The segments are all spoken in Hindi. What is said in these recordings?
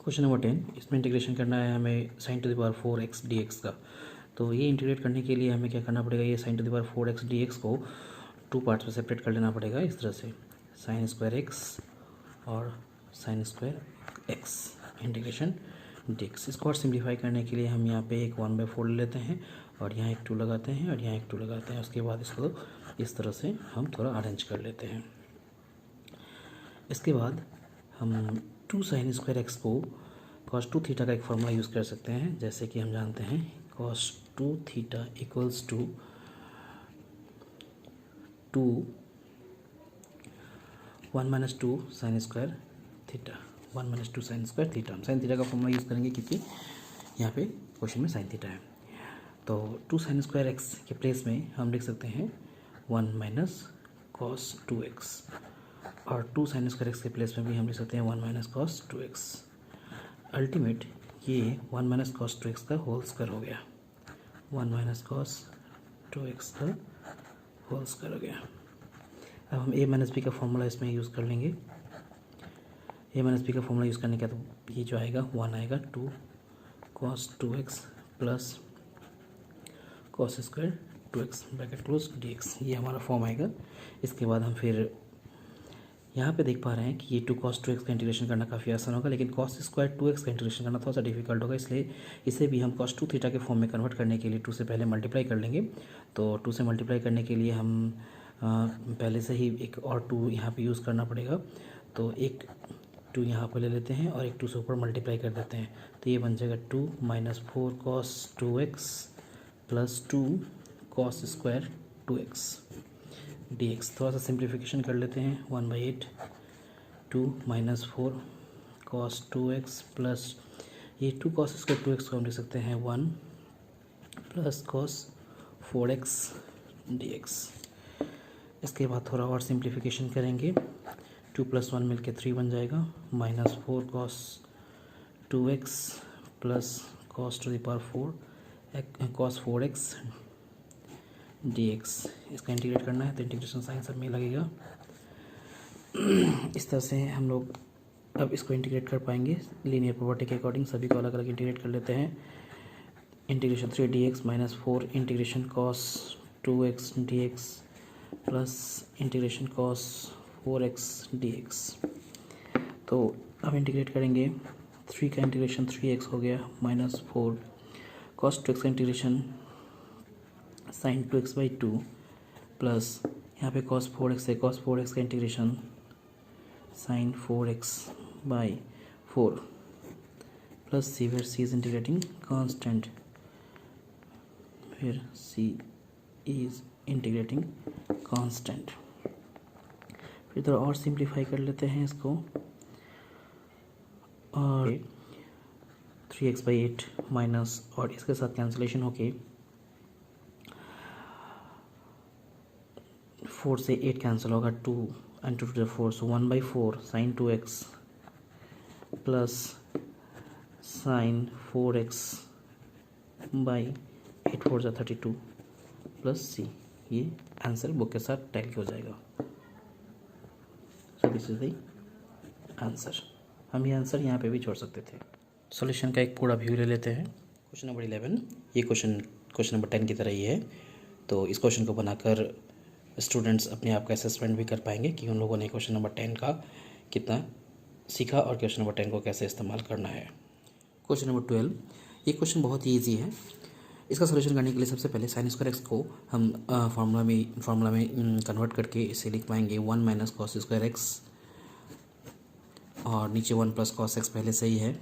क्वेश्चन नंबर 10, इसमें इंटीग्रेशन करना है हमें sin to the power 4x dx का। तो ये इंटीग्रेट करने के लिए हमें क्या करना पड़ेगा, ये sin to the power 4x dx को टू पार्ट्स में सेपरेट कर लेना पड़ेगा इस तरह से, sin स्क्वायर x और sin square x integration dx। इसको और सिंप्लीफाई करने के लिए हम यहाँ पे एक 1/4 ले लेते हैं और यहाँ एक 2 लगाते हैं और यहाँ एक 2 लगाते हैं। उसके बाद इसको इस तरह से हम थोड़ा अरेंज कर लेते हैं। इसके बाद हम 2 sin स्क्वायर एक्स को cos 2 थीटा का एक फार्मूला यूज़ कर सकते हैं, जैसे कि हम जानते हैं cos 2 theta equals to 1 minus 2 sine square theta, 1 minus 2 sine square theta. हम साइन थीटा का फॉर्मूला यूज़ करेंगे क्योंकि यहाँ पे क्वेश्चन में साइन थीटा है। तो 2 साइन स्क्वायर एक्स के प्लेस में हम लिख सकते हैं 1 माइनस कॉस 2x, और 2 साइन स्क्वायर एक्स के प्लेस में भी हम लिख सकते हैं 1 माइनस कॉस 2x। अल्टीमेट ये 1 माइनस कॉस 2x का होल स्क्वायर हो गया, 1 माइनस कॉस 2x का होल स्क्वायर हो गया। अब हम a माइनस बी का फॉर्मूला इसमें यूज़ कर लेंगे। a माइनस बी का फॉर्मूला यूज़ करने के बाद ये जो आएगा 1 आएगा 2 cos 2x plus cos square 2x bracket close dx, ये हमारा फॉर्म आएगा। इसके बाद हम फिर यहाँ पे देख पा रहे हैं कि ये 2 cos 2x का इंटीग्रेशन करना काफ़ी आसान होगा, लेकिन cos स्क्वायर 2x का इंटीग्रेशन करना थोड़ा सा डिफिकल्ट होगा, इसलिए इसे भी हम cos 2 थीटा के फॉर्म में कन्वर्ट करने के लिए 2 से पहले मल्टीप्लाई कर लेंगे। तो 2 से मल्टीप्लाई करने के लिए हम पहले से ही एक और 2 यहाँ पे यूज़ करना पड़ेगा। तो एक 2 यहाँ पर ले लेते हैं और एक 2 से ऊपर मल्टीप्लाई कर देते हैं, तो ये बन जाएगा 2 minus 4 cos 2x plus 2 cos square 2x dx। थोड़ा सा सिंप्लीफिकेशन कर लेते हैं, 1/8 2 माइनस 4 cos 2x प्लस ये 2 cos स्क्वायर 2x को हम लिख सकते हैं 1 प्लस cos 4x dx। इसके बाद थोड़ा और सिंप्लीफिकेशन करेंगे, 2 प्लस 1 मिलके 3 बन जाएगा, minus 4 cos 2x plus cos to the power 4 cos 4x dx। इसका इंटीग्रेट करना है तो इंटीग्रेशन साइन सब में लगेगा। इस तरह से हम लोग अब इसको इंटीग्रेट कर पाएंगे लीनियर प्रॉपर्टी के अकॉर्डिंग। सभी को अलग अलग इंटीग्रेट कर लेते हैं। Integration 3 dx minus 4 integration cos 2x dx plus integration cos 4x dx। तो अब इंटीग्रेट करेंगे, 3 का इंटीग्रेशन 3x हो गया माइनस 4 cos 2x का इंटीग्रेशन साइन 2x/2 प्लस यहाँ पे cos 4x है, cos 4x का integration sine 4x/4 plus c, where c is integrating constant, फिर c इज इंटीग्रेटिंग कांस्टेंट। फिर थोड़ा और सिंप्लीफाई कर लेते हैं इसको, और 3x/8 माइनस और इसके साथ कैंसिलेशन होके 4 से 8 कैंसिल होगा, 2 and 2 to the 4, so 1/4 sin 2x plus sin 4x by 8 4 जा 32 प्लस c। ये आंसर बुक के साथ टैली हो जाएगा। So this is the answer. हम ये आंसर यहाँ पे भी छोड़ सकते थे। सॉल्यूशन का एक पूरा व्यू ले लेते हैं। क्वेश्चन नंबर 11, ये क्वेश्चन नंबर 10 की तरह ही है। तो इस क्वेश्चन को बनाकर स्टूडेंट्स अपने आप का असेसमेंट भी कर पाएंगे कि उन लोगों ने क्वेश्चन नंबर 10 का कितना सीखा और क्वेश्चन नंबर 10 को कैसे इस्तेमाल करना है। क्वेश्चन नंबर 12, ये क्वेश्चन बहुत ही ईजी है। इसका सॉल्यूशन करने के लिए सबसे पहले साइन स्क्वायर एक्स को हम फार्मूला में कन्वर्ट करके इसे लिख पाएंगे 1 माइनस कॉस स्क्वायर एक्स, और नीचे 1 प्लस कॉस एक्स पहले से ही है,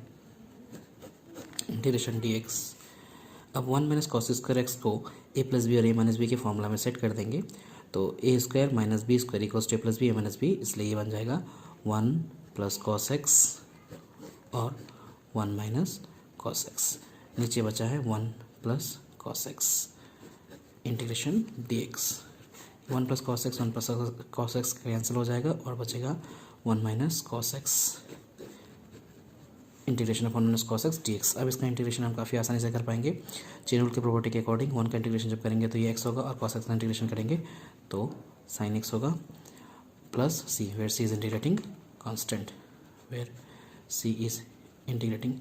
इंटीग्रेशन dx। अब 1 माइनस कॉस स्क्वायर एक्स को a प्लस बी और a माइनस बी के फॉर्मूला में सेट कर देंगे। तो a square minus b square equals to a plus b a minus b, इसलिए ये बन जाएगा 1 प्लस कॉस एक्स और 1 माइनस कॉस एक्स। नीचे बचा है 1 plus cos x integration dx। 1 plus cos x 1 plus cos x cancel हो जाएगा और बचेगा 1 minus cos x integration of 1 minus cos x dx। अब इसका इंटीग्रेशन हम काफ़ी आसानी से कर पाएंगे। चेन रूल की प्रॉपर्टी के अकॉर्डिंग 1 का इंटीग्रेशन जब करेंगे तो ये x होगा, और cos x का इंटीग्रेशन करेंगे तो sin x होगा, plus c, where c is integrating constant, where c is integrating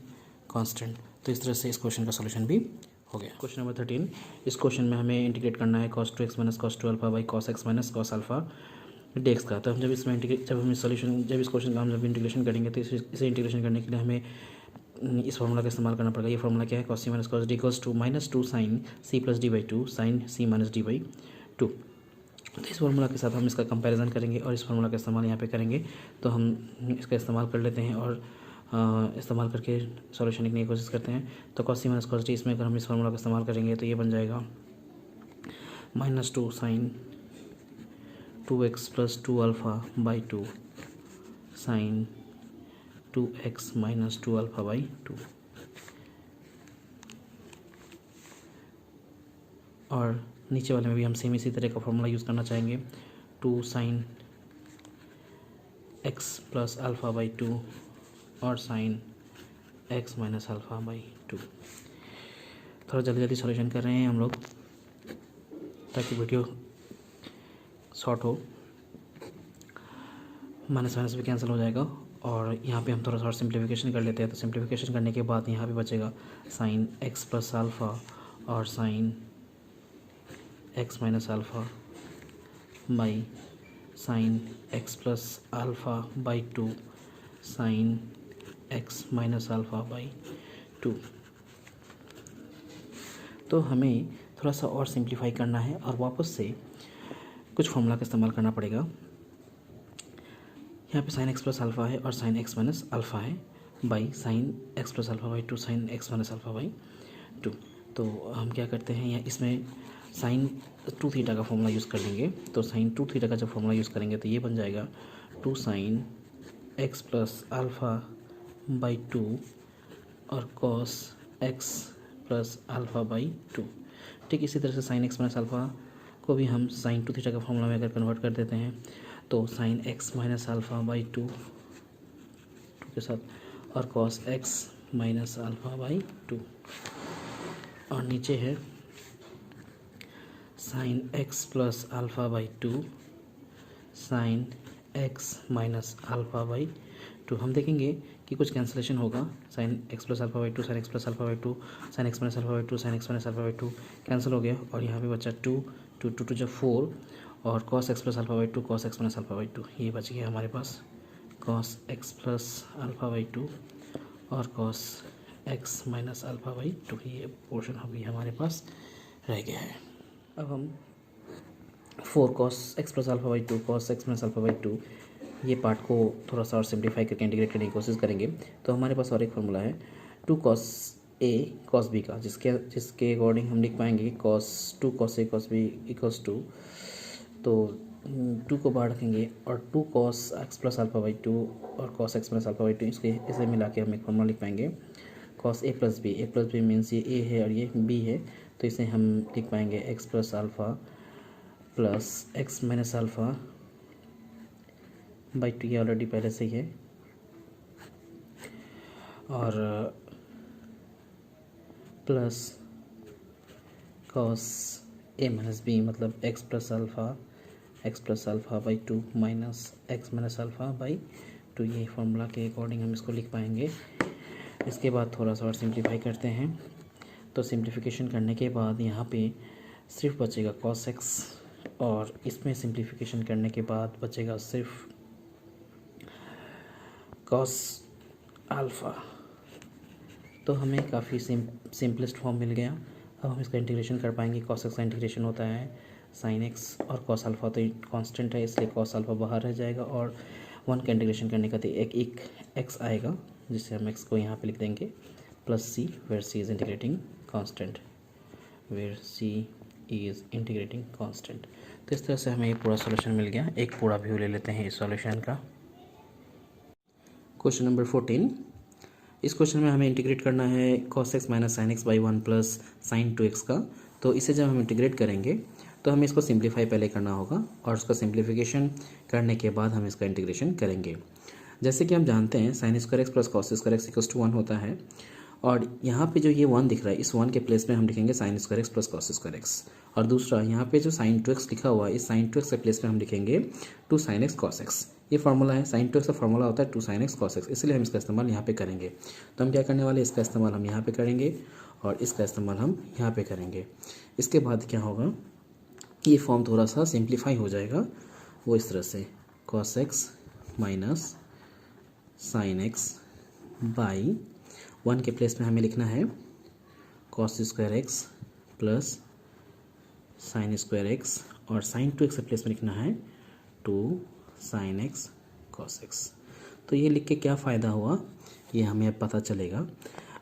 constant. तो इस तरह से इस क्वेश्चन का सॉल्यूशन भी हो गया। क्वेश्चन नंबर 13, इस क्वेश्चन में हमें इंटीग्रेट करना है cos 2x minus cos 2 alpha by cos x minus cos alpha dx का। तो हम जब इसमें जब इस क्वेश्चन का हम जब इंटीग्रेशन करेंगे तो इसे इंटीग्रेशन करने के लिए हमें इस फार्मूला का इस्तेमाल करना पड़ेगा। ये फार्मूला क्या है, cos c minus cos d equals to minus 2 sine c plus d by 2 sine c minus d by 2। तो इस फार्मूला के साथ हम इसका कंपैरिजन करेंगे और इस फार्मूला का इस्तेमाल यहाँ पे करेंगे। तो हम इसका इस्तेमाल कर लेते हैं और इस्तेमाल करके सॉल्यूशन लिखने की कोशिश करते हैं। तो cos c minus cos d, इसमें अगर हम इस फार्मूला का इस्तेमाल करेंगे तो ये बन जाएगा minus 2 sine 2x plus 2 alpha by 2 sine 2x minus 2 alpha by 2। और नीचे वाले में भी हम सेम इसी तरह का फॉर्मूला यूज़ करना चाहेंगे, 2 sine x plus alpha by 2 और sine x minus alpha by 2। थोड़ा जल्दी जल्दी सॉल्यूशन कर रहे हैं हम लोग ताकि वीडियो शॉर्ट हो। माइनस माइनस भी कैंसिल हो जाएगा और यहाँ पे हम थोड़ा सा और सिंप्लीफिकेशन कर लेते हैं। तो सिंप्लीफिकेशन करने के बाद यहाँ पे बचेगा साइन x प्लस अल्फ़ा और sine x minus alpha by sine x plus alpha by 2 sine x minus alpha by 2। तो हमें थोड़ा सा और सिंप्लीफाई करना है और वापस से कुछ फॉर्मूला का इस्तेमाल करना पड़ेगा। यहाँ पे साइन x प्लस अल्फ़ा है और साइन x माइनस अल्फ़ा है by sine x plus alpha by 2 sine x minus alpha by 2। तो हम क्या करते हैं, यहाँ इसमें साइन 2 थीटा का फॉर्मूला यूज़ कर लेंगे। तो साइन 2 थीटा का जब फॉर्मूला यूज़ करेंगे तो ये बन जाएगा 2 sine x plus alpha by 2 और cos x plus alpha by 2। ठीक इसी तरह से साइन x माइनस अल्फ़ा को भी हम साइन 2 थीटा का फॉर्मूला में अगर कन्वर्ट कर देते हैं तो sine x minus alpha by 2 के साथ और cos x minus alpha by 2। और नीचे है sine x plus alpha by 2 sine x minus alpha by 2। हम देखेंगे कि कुछ कैंसिलेशन होगा, sine x plus alpha by 2 sine x plus alpha by 2 sine x minus alpha by 2 sine x minus alpha by 2 cancel हो गया और यहाँ पे बचा 2 2 2 2 जब 4 और cos x plus alpha by 2 cos x minus alpha by 2। ये बच गया हमारे पास cos x plus alpha by 2 और cos x minus alpha by 2। ये पोर्शन अभी हमारे पास रह गया है। अब हम 4 cos x plus alpha by 2 cos x minus alpha by 2 ये पार्ट को थोड़ा सा और सिंप्लीफाई करके इंटीग्रेट करने की कोशिश करेंगे। तो हमारे पास और एक फार्मूला है 2 cos a cos b का, जिसके अकॉर्डिंग हम लिख पाएंगे2 cos a cos b equals to, तो 2 को बाहर रखेंगे और 2 cos x plus alpha by 2 और cos x minus alpha by 2 इसे मिला के हम एक फार्मूला लिख पाएंगे cos a plus b means ये a है और ये b है। तो इसे हम लिख पाएंगे x plus alpha plus x minus alpha by 2, ये ऑलरेडी पहले से ही है, और plus cos a minus b मतलब x plus alpha by 2 minus x minus alpha by 2। ये फार्मूला के अकॉर्डिंग हम इसको लिख पाएंगे। इसके बाद थोड़ा सा और सिंप्लीफाई करते हैं। तो सिंप्लीफिकेशन करने के बाद यहाँ पे सिर्फ बचेगा cos x और इसमें सिंप्लीफिकेशन करने के बाद बचेगा सिर्फ cos अल्फ़ा। तो हमें काफ़ी सिंपलेस्ट फॉर्म मिल गया। अब हम इसका इंटीग्रेशन कर पाएंगे। cos x का इंटीग्रेशन होता है sin x और cos अल्फ़ा तो कांस्टेंट है इसलिए cos अल्फ़ा बाहर रह जाएगा और 1 का इंटीग्रेशन करने का तो एक x आएगा जिससे हम x को यहाँ पे लिख देंगे plus c where c is integrating constant. तो इस तरह से हमें ये पूरा सॉल्यूशन मिल गया। एक पूरा व्यू ले लेते हैं इस सॉल्यूशन का। क्वेश्चन नंबर 14, इस क्वेश्चन में हमें इंटीग्रेट करना है cos x minus sine x by 1 plus sign 2x का। तो इसे जब हम इंटीग्रेट करेंगे तो हमें इसको सिंप्लीफाई पहले करना होगा और उसका सिंप्लीफिकेशन करने के बाद हम इसका इंटीग्रेशन करेंगे। जैसे कि हम जानते हैं sine square x plus cos square x equals to 1 होता है और यहाँ पे जो ये 1 दिख रहा है इस 1 के प्लेस में हम लिखेंगे sign square x plus cos square x, और दूसरा यहाँ पे जो साइन 2x लिखा हुआ है इस साइन 2x के प्लेस में हम लिखेंगे 2 साइन एक्स कॉस एक्स। ये फार्मूला है, साइन 2x का फार्मूला होता है 2 sin x cos x, इसलिए हम इसका इस्तेमाल यहाँ पे करेंगे। तो हम क्या करने वाले, इसका इस्तेमाल हम यहाँ पे करेंगे और इसका इस्तेमाल हम यहाँ पे करेंगे। इसके बाद क्या होगा, ये फॉर्म थोड़ा सा सिंप्लीफाई हो जाएगा, वो इस तरह से cos x minus sine x by 1 के प्लेस में हमें लिखना है cos square x plus sine square x, और साइन 2x के प्लेस में लिखना है 2 sin x cos x। तो ये लिख के क्या फ़ायदा हुआ, ये हमें अब पता चलेगा।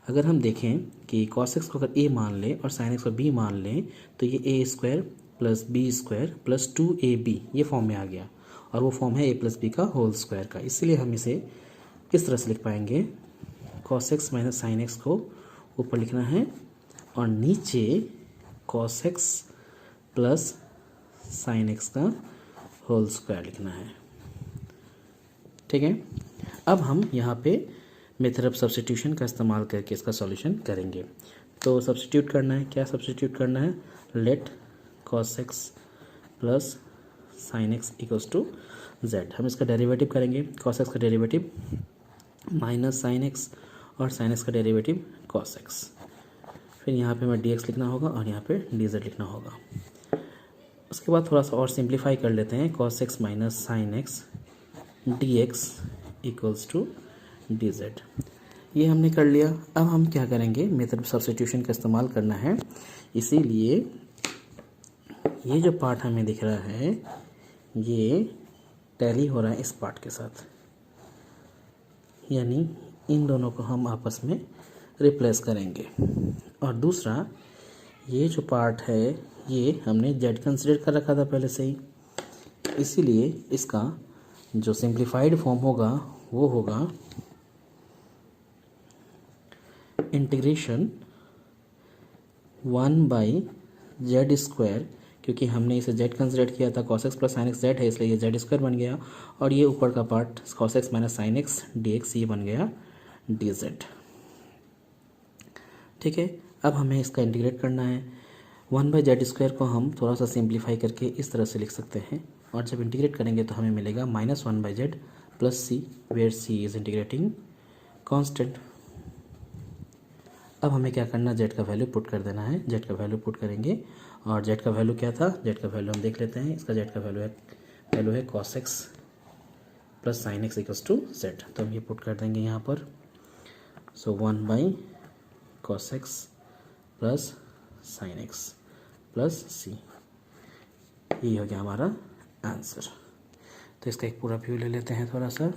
अगर हम देखें कि cos x को अगर a मान लें और sin x को b मान लें तो ये a square plus b square plus 2ab ये फॉर्म में आ गया, और वो फॉर्म है a प्लस बी का होल स्क्वायर का। इसलिए हम इसे इस तरह से लिख पाएंगे, cos x minus sine x को ऊपर लिखना है और नीचे cos x plus sine x का होल स्क्वायर लिखना है। ठीक है, अब हम यहाँ पे मेथड ऑफ सब्स्टिट्यूशन का इस्तेमाल करके इसका सॉल्यूशन करेंगे। तो सब्स्टिट्यूट करना है, क्या सब्स्टिट्यूट करना है, let cos x plus sine x equals to z. हम इसका डेरिवेटिव करेंगे, cos x का डेरिवेटिव माइनस साइन एक्स और साइन एक्स का डेरिवेटिव cos x। फिर यहाँ पे हमें dx लिखना होगा और यहाँ पे dz लिखना होगा। उसके बाद थोड़ा सा और सिंप्लीफाई कर लेते हैं, cos x minus sine x dx equals to dz। ये हमने कर लिया। अब हम क्या करेंगे, मेथड ऑफ सब्स्टिट्यूशन का इस्तेमाल करना है। इसीलिए ये जो पार्ट हमें दिख रहा है ये टैली हो रहा है इस पार्ट के साथ, यानी इन दोनों को हम आपस में रिप्लेस करेंगे। और दूसरा ये जो पार्ट है ये हमने z कंसिडर कर रखा था पहले से ही, इसीलिए इसका जो सिंप्लीफाइड फॉर्म होगा वो होगा इंटीग्रेशन 1/z स्क्वायर, क्योंकि हमने इसे z कंसिडर किया था, cos x plus sine x z है इसलिए ये z स्क्वायर बन गया, और ये ऊपर का part cos x minus sine x dx ये बन गया dz। ठीक है, अब हमें इसका इंटीग्रेट करना है। 1/z स्क्वायर को हम थोड़ा सा सिंप्लीफाई करके इस तरह से लिख सकते हैं, और जब इंटीग्रेट करेंगे तो हमें मिलेगा minus 1/z plus c, where c is integrating constant. अब हमें क्या करना, z का वैल्यू पुट कर देना है। z का वैल्यू पुट करेंगे, और z का वैल्यू क्या था, z का वैल्यू हम देख लेते हैं। इसका z का वैल्यू है cos x plus sine x equals to z। तो हम ये पुट कर देंगे यहाँ पर। So 1/cos x plus sine x plus c, ये हो गया हमारा आंसर। तो इसका एक पूरा व्यू ले लेते हैं थोड़ा सा।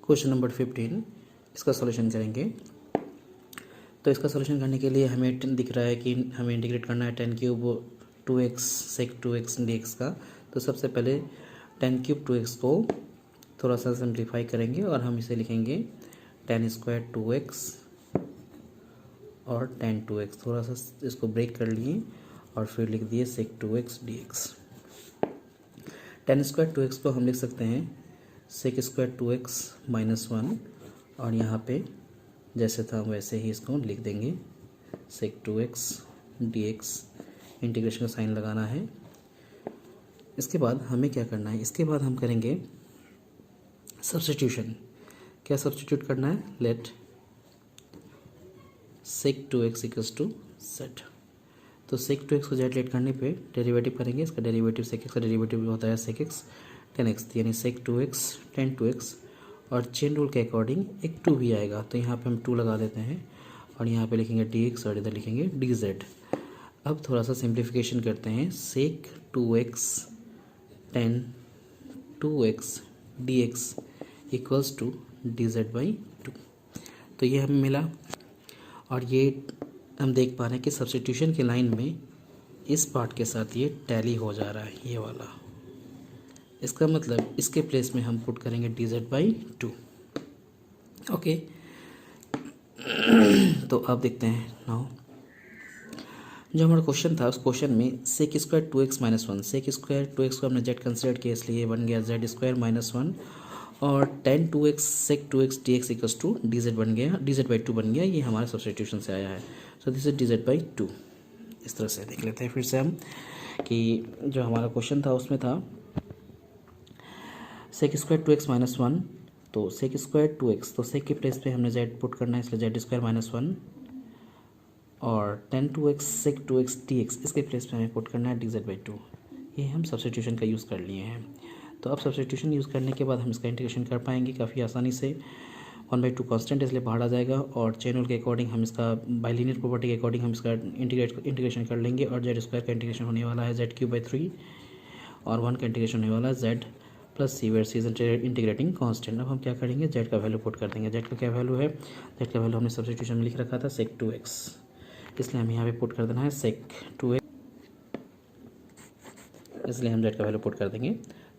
क्वेश्चन नंबर 15, इसका सॉल्यूशन करेंगे। तो इसका सॉल्यूशन करने के लिए हमें दिख रहा है कि हमें इंटीग्रेट करना है 10 cube 2x sec 2x dx का। तो सबसे पहले 10 क्यूब 2x को थोड़ा सा सिंप्लीफाई करेंगे और हम इसे लिखेंगे 10 स्क्वायर 2x और 10 2x। थोड़ा सा इसको ब्रेक कर लिए और फिर लिख दिए सेक 2x dx। 10 स्क्वायर 2x को हम लिख सकते हैं सेक स्क्वायर 2x माइनस 1, और यहाँ पे जैसे था वैसे ही इसको लिख देंगे सेक 2x dx। इंटीग्रेशन का साइन लगाना है। इसके बाद हमें क्या करना है, इसके बाद हम करेंगे सब्स्टिट्यूशन। क्या सब्स्टिट्यूट करना है, let sec 2x equals to z। तो सेक 2x को z लेट करने पे डेरिवेटिव करेंगे। इसका डेरिवेटिव सेक x का डेरिवेटिव होता है सेक x 10x, यानी सेक 2x 10 2x, और चेन रूल के अकॉर्डिंग एक 2 भी आएगा, तो यहाँ पे हम 2 लगा देते हैं और यहाँ पे लिखेंगे dx और इधर लिखेंगे dz। अब थोड़ा सा सिंप्लीफिकेशन करते हैं, सेक 2x 10 2x dx equals to dz/2। तो ये हमें मिला, और ये हम देख पा रहे हैं कि सब्स्टिट्यूशन की लाइन में इस पार्ट के साथ ये टैली हो जा रहा है, ये वाला। इसका मतलब इसके प्लेस में हम पुट करेंगे dz/2। ओके, तो अब देखते हैं नाउ जो हमारा क्वेश्चन था, उस क्वेश्चन में sec square 2x minus 1, sec square 2x को हमने z कंसिडर किया इसलिए बन गया z स्क्वायर माइनस 1, और 10 2x sec 2x dx equals to dz बन गया, dz/2 बन गया। ये हमारे सब्स्टिट्यूशन से आया है। So this is dz/2। इस तरह से देख लेते हैं फिर से हम। कि जो हमारा क्वेश्चन था उसमें था सेक स्क्वायर 2x-1, तो सेक स्क्वायर 2x, तो सेक के प्लेस पे हमने z पुट करना है, इसलिए जेड स्क्वायर -1, और tan 2x sec 2x dx इसके प्लेस पे हमें पुट करना है dz/2। ये हम सब्स्टिट्यूशन का यूज़ कर लिए हैं। तो अब सब्स्टिट्यूशन यूज़ करने के बाद हम इसका इंटीग्रेशन कर पाएंगे काफ़ी आसानी से। 1/2 कांस्टेंट इसलिए बाहर आ जाएगा, और चेन रूल के अकॉर्डिंग हम इसका बाइलिनियर प्रॉपर्टी के अकॉर्डिंग हम इसका इंटीग्रेशन कर लेंगे, और जेड स्क्वायर का इंटीग्रेशन होने वाला है z³/3, और 1 का इंटीग्रेशन होने वाला है z plus c, where c is integrating constant. अब हम क्या करेंगे, z का वैल्यू पुट कर देंगे। z का क्या वैल्यू है, z का वैल्यू हमने सब्स्टिट्यूशन में लिख रखा था सेक 2x, इसलिए हमें यहाँ पे पुट कर देना है सेक 2x, इसलिए हम z का वैल्यू पुट कर देंगे।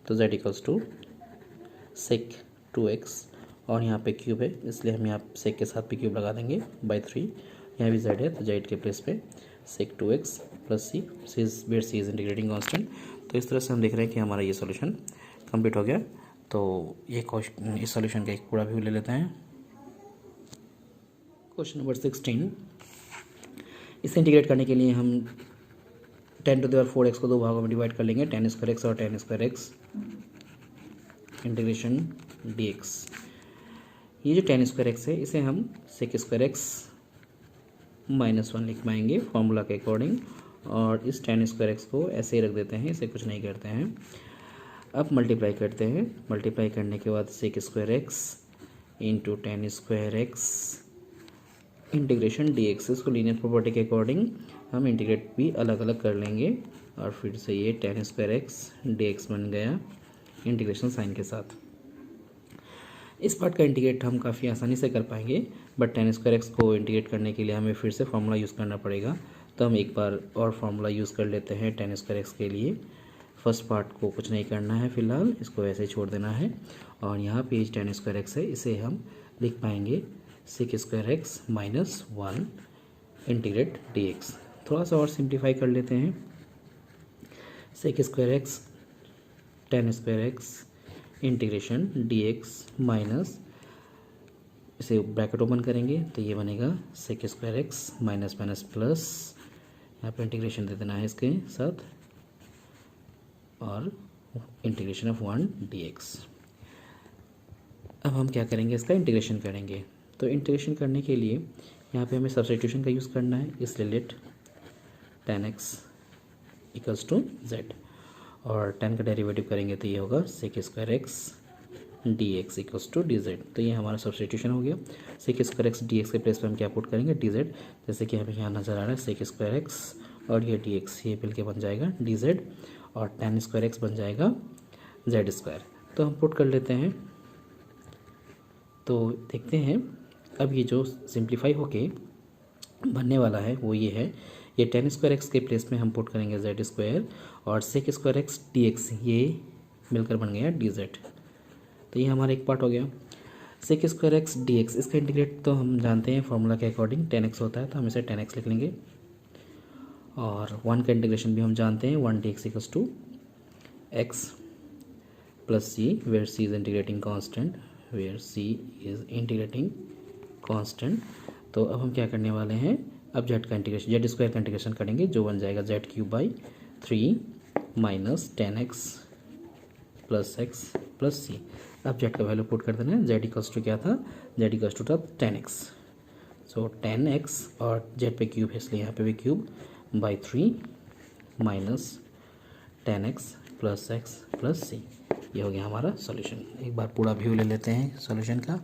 तो z = सेक 2x, और यहाँ पे क्यूब है इसलिए हम यहाँ सेक के साथ भी क्यूब लगा देंगे /3। यहाँ भी z है तो z के प्लेस पे sec 2x plus c, where c is integrating constant. तो इस तरह से हम देख रहे हैं कि हमारा ये सॉल्यूशन कंप्लीट हो गया। तो ये क्वेश्चन, इस सॉल्यूशन का एक पूरा व्यू ले लेते हैं। क्वेश्चन नंबर 16, इसे इंटीग्रेट करने के लिए हम 10⁴x को 2 भागों में डिवाइड कर लेंगे, tan² x और tan² x इंटीग्रेशन dx। ये जो tan² x है इसे हम sec² x -1 लिख पाएंगे फॉर्मूला के अकॉर्डिंग, और इस tan² x को ऐसे ही रख देते हैं, इसे कुछ नहीं करते हैं। अब मल्टीप्लाई करते हैं, मल्टीप्लाई करने के बाद sec² x into tan² x integration dx। इसको लीनियर प्रॉपर्टी के अकॉर्डिंग हम इंटीग्रेट भी अलग अलग कर लेंगे, और फिर से ये tan² x dx बन गया इंटीग्रेशन साइन के साथ। इस पार्ट का इंटीग्रेट हम काफ़ी आसानी से कर पाएंगे, बट tan² x को इंटीग्रेट करने के लिए हमें फिर से फार्मूला यूज़ करना पड़ेगा। तो हम एक बार और फार्मूला यूज़ कर लेते हैं tan² x के लिए। फर्स्ट पार्ट को कुछ नहीं करना है फिलहाल, इसको ऐसे ही छोड़ देना है, और यहाँ पे tan² x है इसे हम लिख पाएंगे sec² x -1 इंटीग्रेट dx। थोड़ा सा और सिंप्लीफाई कर लेते हैं, sec² x tan² x integration dx minus, इसे ब्रैकेट ओपन करेंगे तो ये बनेगा sec² x minus minus plus, यहाँ पे इंटीग्रेशन दे देना है इसके साथ, और इंटीग्रेशन ऑफ 1 dx। अब हम क्या करेंगे, इसका इंटीग्रेशन करेंगे। तो इंटीग्रेशन करने के लिए यहाँ पे हमें सब्स्टिट्यूशन का यूज़ करना है, इसलिए लेट tan x = z, और tan का डेरिवेटिव करेंगे तो ये होगा sec² x dx = dz। तो ये हमारा सब्स्टिट्यूशन हो गया। sec² x dx के प्लेस पे हम क्या पुट करेंगे, dz, जैसे कि हमें यहाँ नज़र आ रहा है sec² x और ये dx, ये मिल के बन जाएगा dz, और tan² x बन जाएगा z²। तो हम पुट कर लेते हैं, तो देखते हैं अब ये जो सिंप्लीफाई होके बनने वाला है वो ये है, ये tan² x के प्लेस में हम पुट करेंगे z², और sec² x dx ये मिलकर बन गया dz। तो ये हमारा एक पार्ट हो गया। sec² x dx, इसका इंटीग्रेट तो हम जानते हैं फॉर्मूला के अकॉर्डिंग tan x होता है, तो हम इसे tan x लिख लेंगे, और 1 का इंटीग्रेशन भी हम जानते हैं 1 dx = x plus c, where c is integrating constant, where c is integrating constant. तो अब हम क्या करने वाले हैं, अब z का इंटीग्रेशन, z² का इंटीग्रेशन करेंगे, जो बन जाएगा z³/3 minus tan x plus x plus c। अब z का वैल्यू पुट कर देना है, z क्या था, z था tan x, so tan x, और z पे क्यूब है इसलिए यहाँ पे भी क्यूब/3 minus tan x plus x plus c। ये हो गया हमारा सॉल्यूशन। एक बार पूरा व्यू ले लेते हैं सॉल्यूशन का।